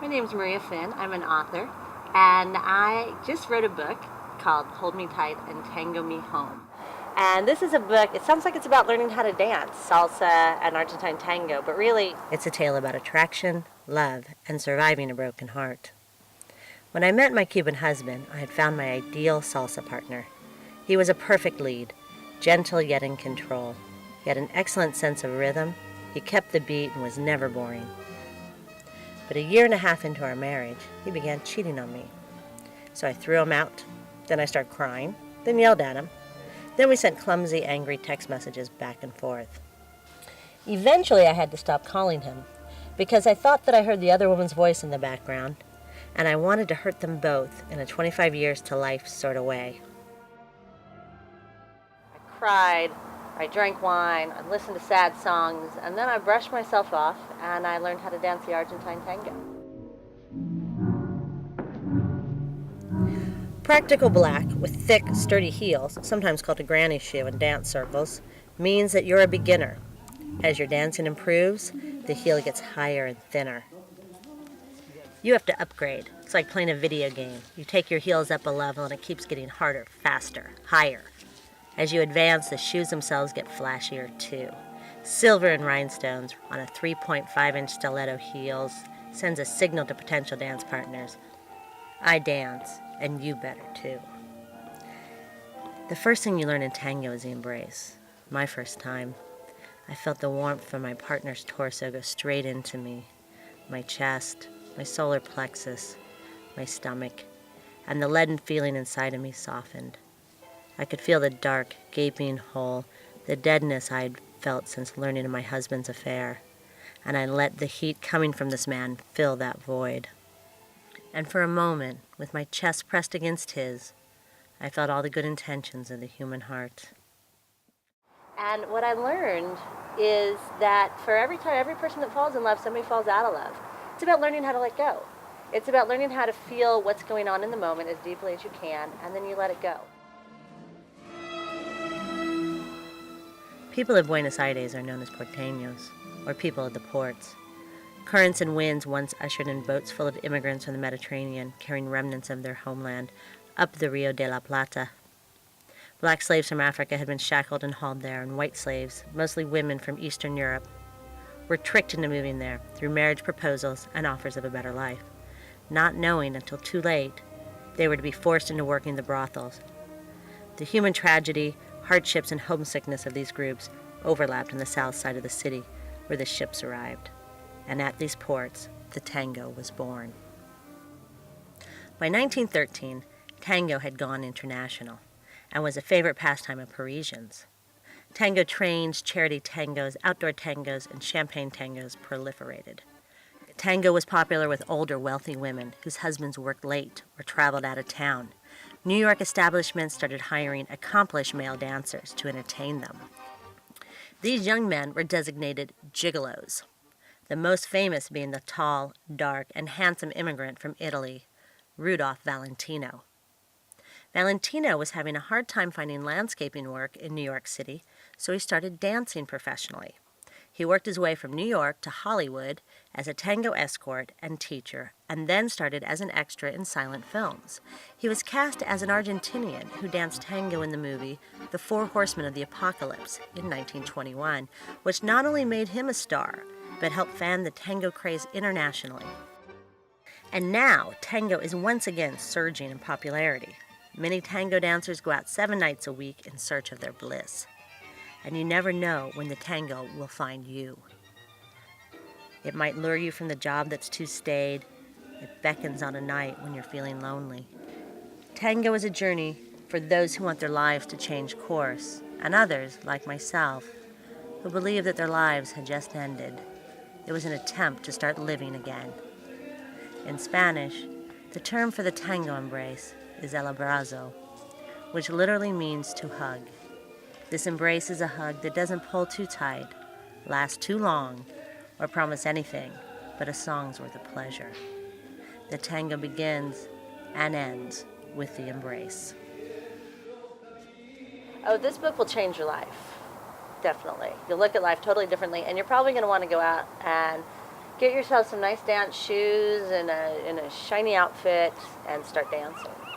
My name's Maria Finn. I'm an author, and I just wrote a book called Hold Me Tight and Tango Me Home. And this is a book, it sounds like it's about learning how to dance, salsa and Argentine tango, but really it's a tale about attraction, love, and surviving a broken heart. When I met my Cuban husband, I had found my ideal salsa partner. He was a perfect lead, gentle yet in control. He had an excellent sense of rhythm. He kept the beat and was never boring. But a year and a half into our marriage, he began cheating on me. So I threw him out. Then I started crying, then yelled at him. Then we sent clumsy, angry text messages back and forth. Eventually, I had to stop calling him because I thought that I heard the other woman's voice in the background, and I wanted to hurt them both in a 25 years to life sort of way. I cried, I drank wine, I listened to sad songs, and then I brushed myself off and I learned how to dance the Argentine tango. Practical black with thick, sturdy heels, sometimes called a granny shoe in dance circles, means that you're a beginner. As your dancing improves, the heel gets higher and thinner. You have to upgrade. It's like playing a video game. You take your heels up a level and it keeps getting harder, faster, higher. As you advance, the shoes themselves get flashier too. Silver and rhinestones on a 3.5-inch stiletto heels sends a signal to potential dance partners. I dance, and you better too. The first thing you learn in tango is the embrace. My first time. I felt the warmth from my partner's torso go straight into me, my chest, my solar plexus, my stomach, and the leaden feeling inside of me softened. I could feel the dark, gaping hole, the deadness I had felt since learning of my husband's affair, and I let the heat coming from this man fill that void. And for a moment, with my chest pressed against his, I felt all the good intentions of the human heart. And what I learned is that for every person that falls in love, somebody falls out of love. It's about learning how to let go. It's about learning how to feel what's going on in the moment as deeply as you can, and then you let it go. People of Buenos Aires are known as porteños, or people of the ports. Currents and winds once ushered in boats full of immigrants from the Mediterranean, carrying remnants of their homeland up the Rio de la Plata. Black slaves from Africa had been shackled and hauled there, and white slaves, mostly women from Eastern Europe, were tricked into moving there through marriage proposals and offers of a better life, not knowing until too late they were to be forced into working the brothels. The human tragedy, hardships, and homesickness of these groups overlapped on the south side of the city where the ships arrived. And at these ports, the tango was born. By 1913, tango had gone international and was a favorite pastime of Parisians. Tango trains, charity tangos, outdoor tangos, and champagne tangos proliferated. Tango was popular with older, wealthy women whose husbands worked late or traveled out of town. New York establishments started hiring accomplished male dancers to entertain them. These young men were designated gigolos, the most famous being the tall, dark, and handsome immigrant from Italy, Rudolph Valentino. Valentino was having a hard time finding landscaping work in New York City, so he started dancing professionally. He worked his way from New York to Hollywood as a tango escort and teacher, and then started as an extra in silent films. He was cast as an Argentinian who danced tango in the movie The Four Horsemen of the Apocalypse in 1921, which not only made him a star, but helped fan the tango craze internationally. And now, tango is once again surging in popularity. Many tango dancers go out 7 nights a week in search of their bliss. And you never know when the tango will find you. It might lure you from the job that's too staid. It beckons on a night when you're feeling lonely. Tango is a journey for those who want their lives to change course, and others, like myself, who believe that their lives had just ended. It was an attempt to start living again. In Spanish, the term for the tango embrace is el abrazo, which literally means to hug. This embrace is a hug that doesn't pull too tight, last too long, or promise anything but a song's worth of pleasure. The tango begins and ends with the embrace. Oh, this book will change your life. Definitely. You'll look at life totally differently, and you're probably going to want to go out and Get yourself some nice dance shoes and a shiny outfit and start dancing.